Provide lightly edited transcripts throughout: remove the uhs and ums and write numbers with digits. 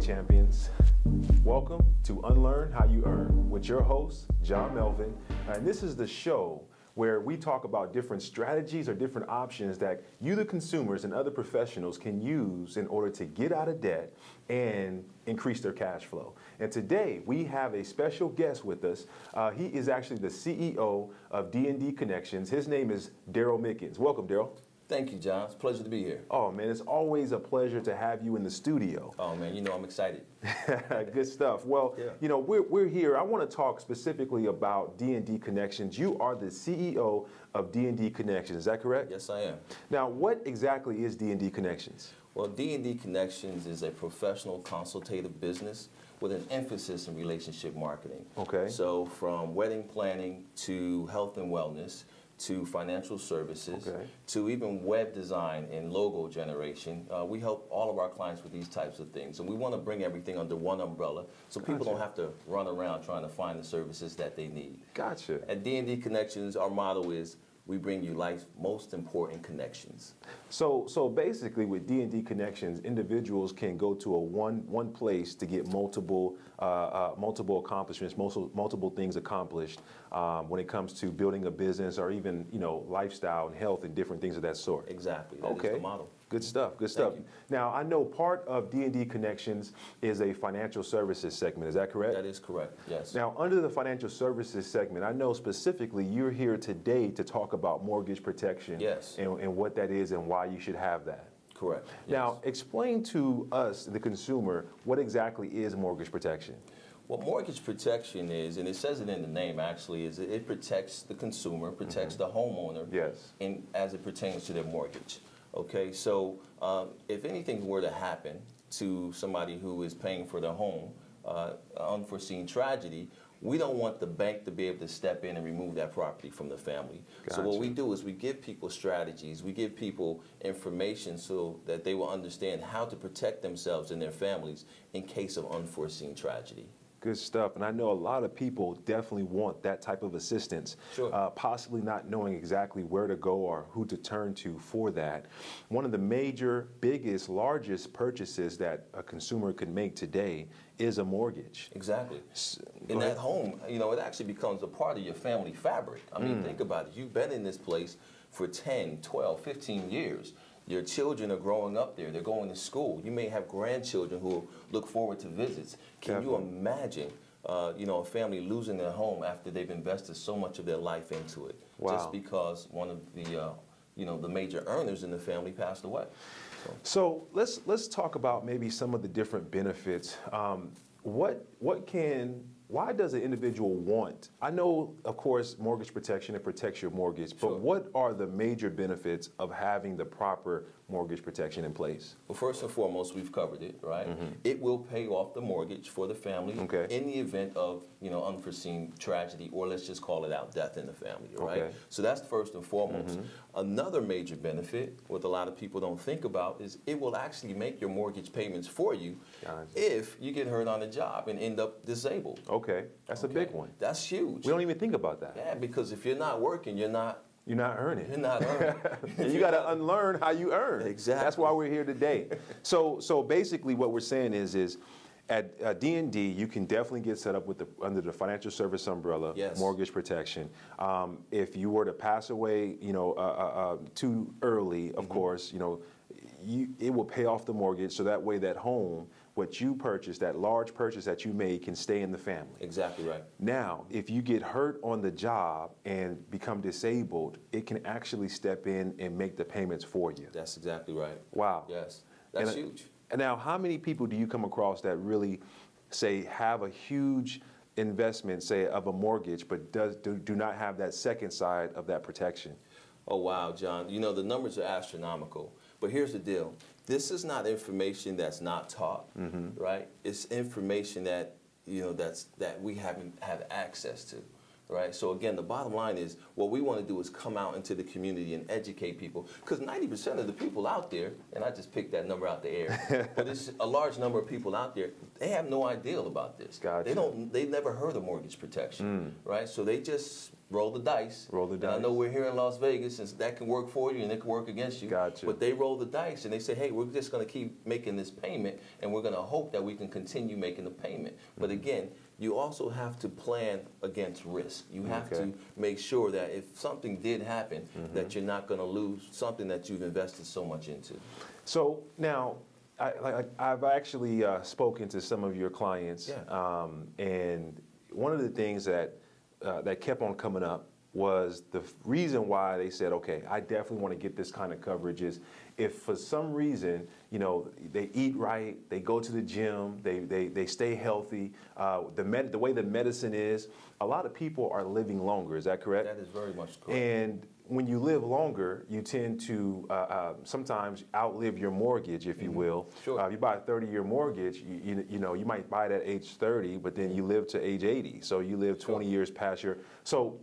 champions. Welcome to Unlearn How You Earn with your host, John Melvin. And this is the show where we talk about different strategies or different options that you, the consumers, and other professionals can use in order to get out of debt and increase their cash flow. And today we have a special guest with us. He is actually the CEO of D Connections. His name is Daryl Mickens. Welcome, Daryl. Thank you, John. It's a pleasure to be here. Oh, man, it's always a pleasure to have you in the studio. Oh, man, you know I'm excited. Good stuff. Well, Yeah. you know, we're here. I want to talk specifically about D Connections. You are the CEO of D Connections. Is that correct? Yes, I am. Now, what exactly is D Connections? Well, D Connections is a professional consultative business with an emphasis in relationship marketing. Okay. So from wedding planning to health and wellness, to financial services, Okay. to even web design and logo generation. We help all of our clients with these types of things. And we want to bring everything under one umbrella so people Gotcha. don't have to run around trying to find the services that they need. Gotcha. At D Connections, our motto is, we bring you life's most important connections. So basically, with D Connections, individuals can go to a one place to get multiple accomplishments, multiple things accomplished when it comes to building a business or even lifestyle and health and different things of that sort. Exactly. That is Okay. the model. Good stuff. Good stuff. you. Now, I know part of D Connections is a financial services segment. Is that correct? That is correct. Yes. Now, under the financial services segment, I know specifically you're here today to talk about mortgage protection. Yes. And what that is and why you should have that. Correct. Now, explain to us, the consumer, what exactly is mortgage protection? What mortgage protection is, and it says it in the name actually, is it protects the consumer, protects the homeowner. Yes. As it pertains to their mortgage. Okay, so if anything were to happen to somebody who is paying for their home, unforeseen tragedy, we don't want the bank to be able to step in and remove that property from the family. So what we do is we give people strategies, we give people information so that they will understand how to protect themselves and their families in case of unforeseen tragedy. Good stuff. And I know a lot of people definitely want that type of assistance, Sure. Possibly not knowing exactly where to go or who to turn to for that. One of the major, biggest, largest purchases that a consumer can make today is a mortgage. Exactly. Go In ahead. that home, it actually becomes a part of your family fabric. I mean, think about it. You've been in this place for 10, 12, 15 years. Your children are growing up there. They're going to school. You may have grandchildren who look forward to visits. Can you Definitely. imagine, a family losing their home after they've invested so much of their life into it? Wow. Just because one of the major earners in the family passed away. So let's talk about maybe some of the different benefits. Why does an individual want? I know, of course, mortgage protection, it protects your mortgage, but Sure. what are the major benefits of having the proper mortgage protection in place? Well, first and foremost, we've covered it, right? It will pay off the mortgage for the family Okay. in the event of, unforeseen tragedy, or let's just call it out, death in the family, right? Okay. So that's first and foremost. Another major benefit, what a lot of people don't think about, is it will actually make your mortgage payments for you Gotcha. if you get hurt on the job and end up disabled. Okay, that's a big one. That's huge. We don't even think about that. Yeah, because if you're not working, you're not You're not earning. earning. And you got to unlearn how you earn. Exactly. That's why we're here today. So basically, what we're saying is at D&D, you can definitely get set up with under the financial service umbrella, Yes. mortgage protection. If you were to pass away, too early, of course, it will pay off the mortgage. So that way, that home, what you purchased, that large purchase that you made, can stay in the family. Exactly right. Now, if you get hurt on the job and become disabled, it can actually step in and make the payments for you. That's exactly right. Wow. Yes. That's And, huge. And now, how many people do you come across that really, say, have a huge investment, say, of a mortgage, but do not have that second side of that protection? Oh, wow, John. The numbers are astronomical. But here's the deal. This is not information that's not taught, right? It's information that, that we haven't have access to. right? So again, the bottom line is what we want to do is come out into the community and educate people, because 90% of the people out there, and I just picked that number out the air, but it's a large number of people out there, they have no idea about this. Gotcha. They've never heard of mortgage protection, right? So they just roll the dice. Roll the And dice. I know we're here in Las Vegas, and that can work for you and it can work against you. Gotcha. But they roll the dice and they say, hey, we're just going to keep making this payment, and we're going to hope that we can continue making the payment. But again, you also have to plan against risk. You have Okay. to make sure that if something did happen, that you're not going to lose something that you've invested so much into. So now, I've actually spoken to some of your clients, Yeah. and one of the things that kept on coming up was the reason why they said, okay, I definitely want to get this kind of coverage is if for some reason, you know, they eat right, they go to the gym, they stay healthy, the way the medicine is, a lot of people are living longer, is that correct? That is very much correct. And when you live longer, you tend to sometimes outlive your mortgage, if you will. Sure. If you buy a 30-year mortgage, you know, you might buy it at age 30, but then you live to age 80. So you live 20 years past your. So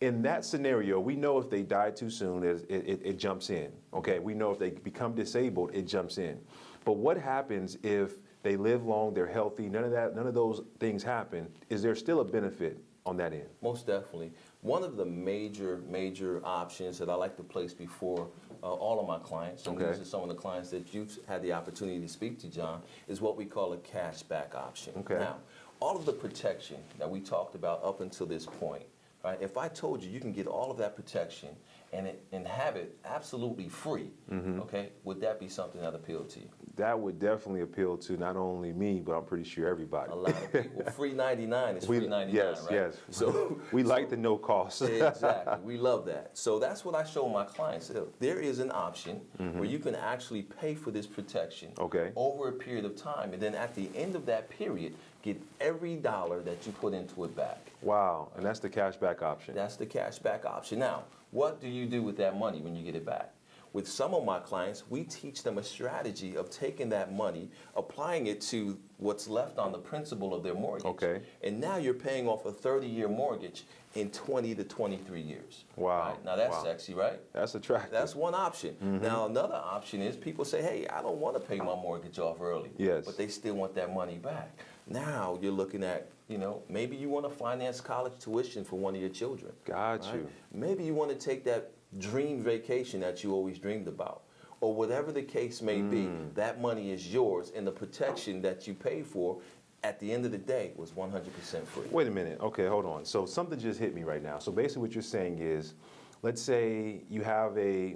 in that scenario, we know if they die too soon, it jumps in. Okay, we know if they become disabled, it jumps in. But what happens if they live long, they're healthy, none of those things happen? Is there still a benefit on that end? Most definitely. One of the major options that I like to place before all of my clients, and Okay. these are some of the clients that you've had the opportunity to speak to, John, is what we call a cashback option. Okay. Now, all of the protection that we talked about up until this point, right? If I told you you can get all of that protection and have it absolutely free, okay, would that be something that appealed to you? That would definitely appeal to not only me, but I'm pretty sure everybody. A lot of people. Free 99 is free 99, yes, right? yes. So we like the no cost. Exactly. We love that. So that's what I show my clients. There is an option where you can actually pay for this protection Okay. over a period of time, and then at the end of that period, get every dollar that you put into it back. Wow, and that's the cashback option. That's the cashback option. Now, what do you do with that money when you get it back? With some of my clients, we teach them a strategy of taking that money, applying it to what's left on the principal of their mortgage. Okay. And now you're paying off a 30-year mortgage in 20 to 23 years. Wow. Right? Now that's Wow. sexy, right? That's attractive. That's one option. Now another option is people say, hey, I don't want to pay my mortgage off early. Yes. But they still want that money back. Now you're looking at, you know, maybe you want to finance college tuition for one of your children. Got right? you. Maybe you want to take that dream vacation that you always dreamed about. Or whatever the case may be, that money is yours, and the protection that you pay for at the end of the day was 100% free. Wait a minute. Okay, hold on. So something just hit me right now. So basically what you're saying is, let's say you have a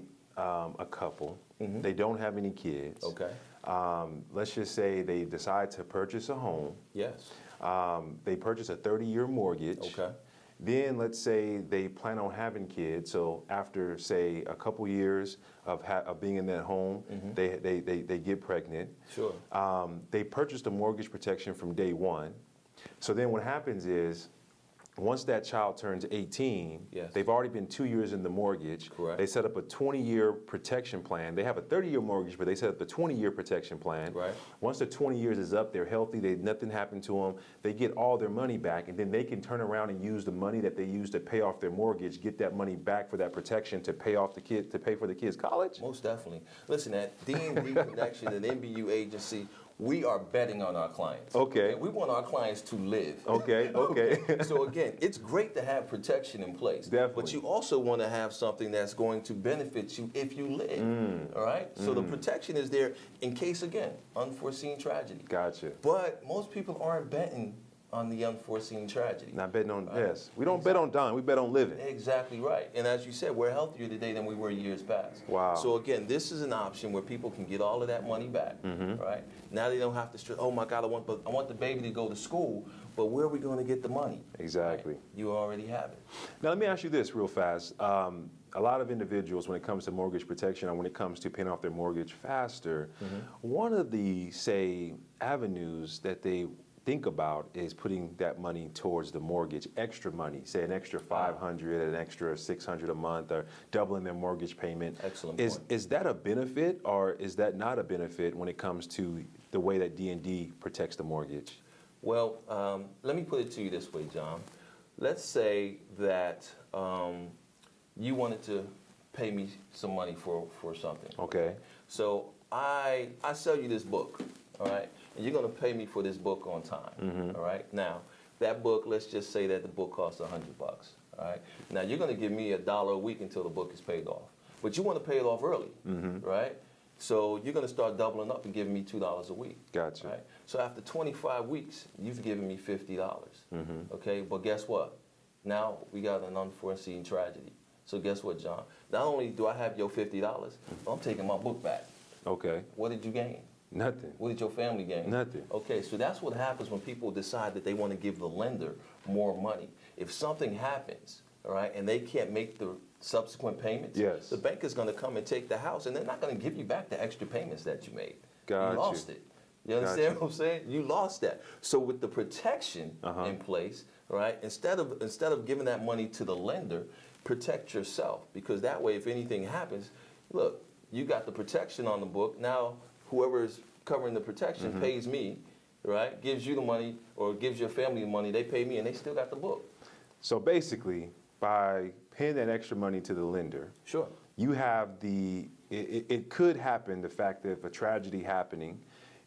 couple, they don't have any kids. Okay. Let's just say they decide to purchase a home. Yes. They purchase a 30-year mortgage. Okay. Then let's say they plan on having kids. So after, say, a couple years of being in that home, they get pregnant. Sure. They purchased a mortgage protection from day one. So then what happens is, once that child turns 18, Yes. they've already been 2 years in the mortgage. Correct. They set up a 20-year protection plan. They have a 30-year mortgage, but they set up the 20-year protection plan. Right. Once the 20 years is up, they're healthy, nothing happened to them, they get all their money back, and then they can turn around and use the money that they used to pay off their mortgage, get that money back for that protection to pay off the kid, to pay for the kids' college? Most definitely. Listen, at D D Connection and MBU Agency, we are betting on our clients. Okay. We want our clients to live. Okay, okay. So again, it's great to have protection in place. Definitely. But you also want to have something that's going to benefit you if you live. All right? So the protection is there in case, again, unforeseen tragedy. Gotcha. But most people aren't betting on the unforeseen tragedy. Not betting on, yes. We don't bet on dying, we bet on living. Exactly right. And as you said, we're healthier today than we were years past. Wow. So again, this is an option where people can get all of that money back, right? Now they don't have to stress, oh my God, I want the baby to go to school, but where are we going to get the money? Exactly. Right? You already have it. Now let me ask you this real fast. A lot of individuals, when it comes to mortgage protection or when it comes to paying off their mortgage faster, one of the, say, avenues that they think about is putting that money towards the mortgage, extra money, say an extra $500, an extra $600 a month, or doubling their mortgage payment. Excellent Is point. is that a benefit, or is that not a benefit when it comes to the way that D&D protects the mortgage? Well, let me put it to you this way, John. let's say that you wanted to pay me some money for something. Okay. So I sell you this book, all right? And you're going to pay me for this book on time, all right? Now, that book, let's just say that the book costs $100, all right? Now, you're going to give me $1 a week until the book is paid off. But you want to pay it off early, right? So you're going to start doubling up and giving me $2 a week. Gotcha. Right? So after 25 weeks, you've given me $50, okay? But guess what? Now we got an unforeseen tragedy. So guess what, John? Not only do I have your $50, I'm taking my book back. Okay. What did you gain? Nothing. What did your family gain? Nothing. Okay, so that's what happens when people decide that they want to give the lender more money. If something happens, all right, and they can't make the subsequent payments, yes, the bank is going to come and take the house, and they're not going to give you back the extra payments that you made. You lost it. You understand what I'm saying? You lost that. So with the protection in place, right, instead of giving that money to the lender, protect yourself, because that way, if anything happens, look, you got the protection on the book. Now, whoever is covering the protection pays me, right, gives you the money or gives your family the money, they pay me, and they still got the book. So basically, by paying that extra money to the lender, sure, you have it could happen, the fact that if a tragedy happening,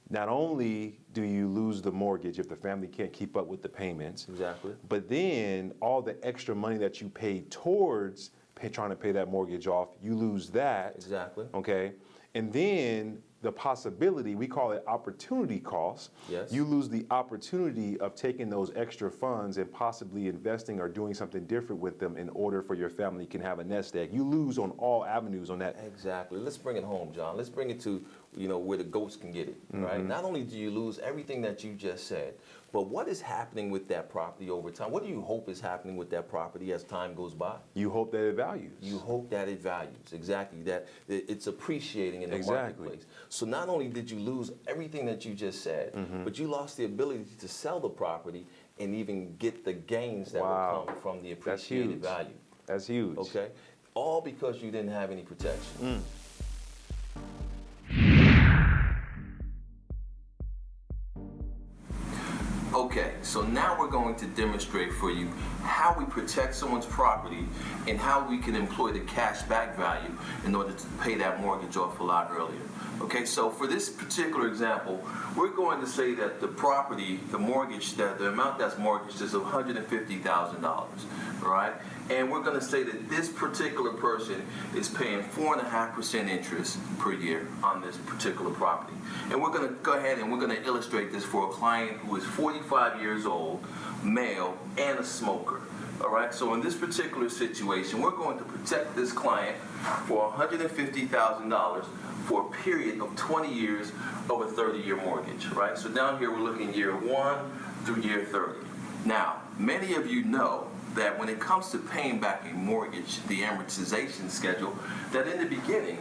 not only do you lose the mortgage if the family can't keep up with the payments, exactly, but then all the extra money that you paid towards trying to pay that mortgage off, you lose that. exactly, okay? And then the possibility, we call it opportunity cost. Yes. You lose the opportunity of taking those extra funds and possibly investing or doing something different with them in order for your family can have a nest egg. You lose on all avenues on that. Exactly. Let's bring it home, John. Let's bring it to, where the goats can get it, right? Not only do you lose everything that you just said, but what is happening with that property over time? What do you hope is happening with that property as time goes by? You hope that it values. You hope that it values, exactly, that it's appreciating in the Exactly. marketplace. So not only did you lose everything that you just said, but you lost the ability to sell the property and even get the gains that will come from the appreciated value. That's huge. Okay? All because you didn't have any protection. Okay, so now we're going to demonstrate for you how we protect someone's property and how we can employ the cash back value in order to pay that mortgage off a lot earlier. Okay, so for this particular example, we're going to say that the property, the mortgage, that the amount that's mortgaged is $150,000, all right? And we're going to say that this particular person is paying 4.5% interest per year on this particular property. And we're going to go ahead and we're going to illustrate this for a client who is 45 years old, male, and a smoker. All right, so in this particular situation, we're going to protect this client for $150,000 for a period of 20 years of a 30-year mortgage, right? So down here, we're looking year 1 through year 30. Now, many of you know that when it comes to paying back a mortgage, the amortization schedule, that in the beginning,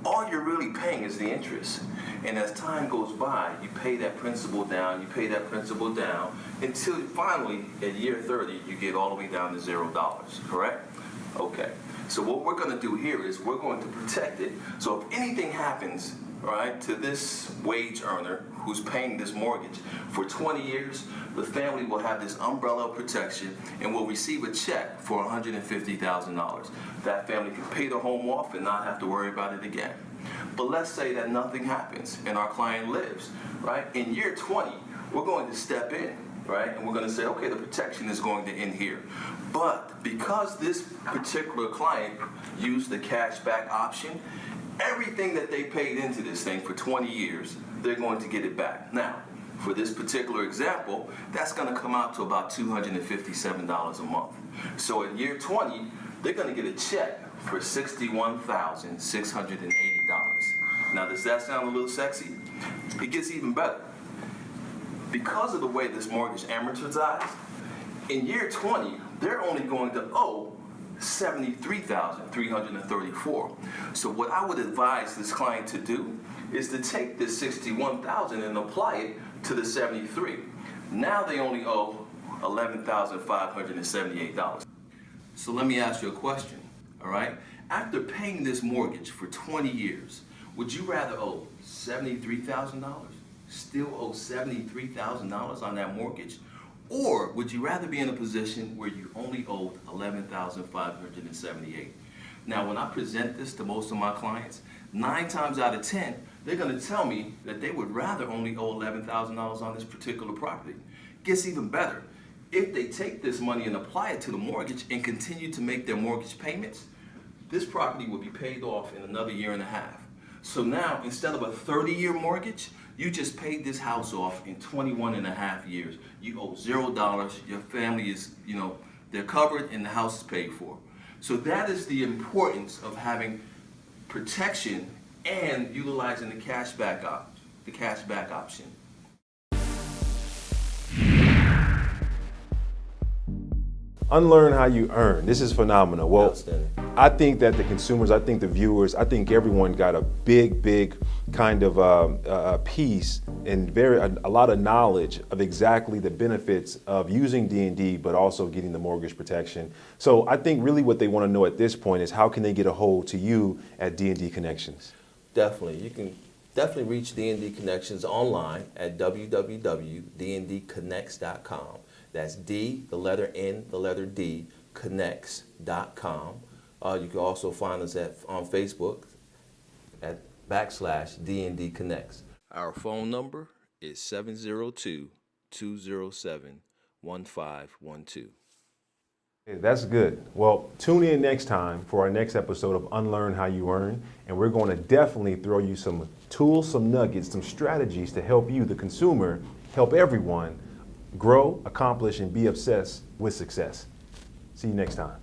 all you're really paying is the interest. And as time goes by, you pay that principal down, until finally, at year 30, you get all the way down to $0, correct? Okay. So what we're going to do here is we're going to protect it. So if anything happens, all right, to this wage earner who's paying this mortgage for 20 years, the family will have this umbrella of protection and will receive a check for $150,000. That family can pay the home off and not have to worry about it again. But let's say that nothing happens and our client lives, right? In year 20, we're going to step in, right? And we're going to say, okay, the protection is going to end here. But because this particular client used the cash back option, everything that they paid into this thing for 20 years, they're going to get it back. Now, for this particular example, that's going to come out to about $257 a month. So in year 20, they're going to get a check for $61,680. Now, does that sound a little sexy? It gets even better. Because of the way this mortgage amortizes, in year 20, they're only going to owe $73,334. So what I would advise this client to do is to take this $61,000 and apply it to the $73,000. Now they only owe $11,578. So let me ask you a question, all right? After paying this mortgage for 20 years, would you rather owe $73,000, still owe $73,000 on that mortgage, Or would you rather be in a position where you only owed $11,578? Now, when I present this to most of my clients, 9 times out of 10, they're going to tell me that they would rather only owe $11,000 on this particular property. Gets even better. If they take this money and apply it to the mortgage and continue to make their mortgage payments, this property will be paid off in another year and a half. So now, instead of a 30-year mortgage, you just paid this house off in 21 and a half years. You owe $0. Your family is, they're covered and the house is paid for. So that is the importance of having protection and utilizing the cashback option. Unlearn how you earn. This is phenomenal. Well, Outstanding. I think that the consumers, I think the viewers, I think everyone got a big kind of piece and a lot of knowledge of exactly the benefits of using D&D, but also getting the mortgage protection. So I think really what they want to know at this point is how can they get a hold to you at D&D Connections? Definitely. You can definitely reach D&D Connections online at www.dndconnects.com. That's D, the letter N, the letter D, connects.com. You can also find us on Facebook at /D&D Connects. Our phone number is 702-207-1512. Hey, that's good. Well, tune in next time for our next episode of Unlearn How You Earn, and we're going to definitely throw you some tools, some nuggets, some strategies to help you, the consumer, help everyone grow, accomplish, and be obsessed with success. See you next time.